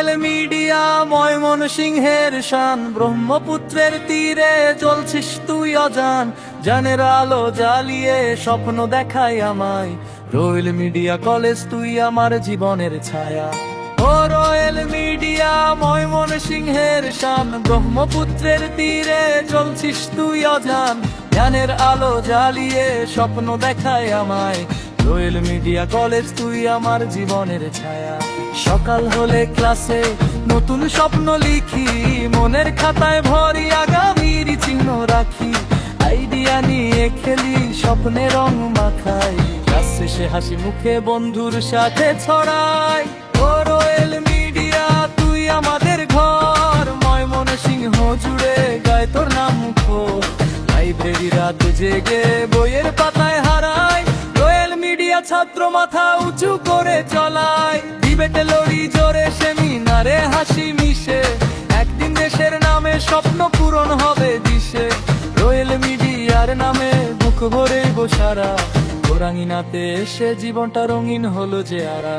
Royal media ময়মনসিংহের শান, ব্রহ্মপুত্রের তীরে চলছিস তুই অজান। জানের আলো জ্বালিয়ে স্বপ্ন দেখাই আমায়, রয়েল মিডিয়া কলেজ তুই আমার জীবনের ছায়া। ও রয়েল মিডিয়া ময়মনসিংহের শান, ব্রহ্মপুত্রের তীরে চলছিস তুই অজান। জ্ঞানের আলো জ্বালিয়ে স্বপ্ন দেখায় আমায়, রয়েল মিডিয়া কলেজ তুই আমার জীবনের ছায়া। সকাল হলে ক্লাসে নতুন স্বপ্ন লিখি, মনের খাতায় ভরি আগামীর চিহ্ন রাখি। আইডিয়া নিয়ে খেলি, স্বপ্নে রং মাখাই, ক্লাস শেষে হাসি মুখে বন্ধুর সাথে ছড়াই। ও রয়েল মিডিয়া তুই আমাদের ঘর, ময়মনসিংহ জুড়ে গায় তোর নাম মুখর। লাইব্রেরি রাত জেগে বইয়ের পাতায় হারাই, রয়েল মিডিয়া ছাত্র মাথা উঁচু করে চলায়। ডিবেটে লড়ি জোরে, সেমিনারে হাসি মিশে, একদিন দেশের নামে স্বপ্ন পূরণ হবে দিশে। রয়েল মিডিয়ার নামে বুক ভরে বসারা, গোরাঙ্গিনাতে এসে জীবনটা রঙিন হলো যে আরা।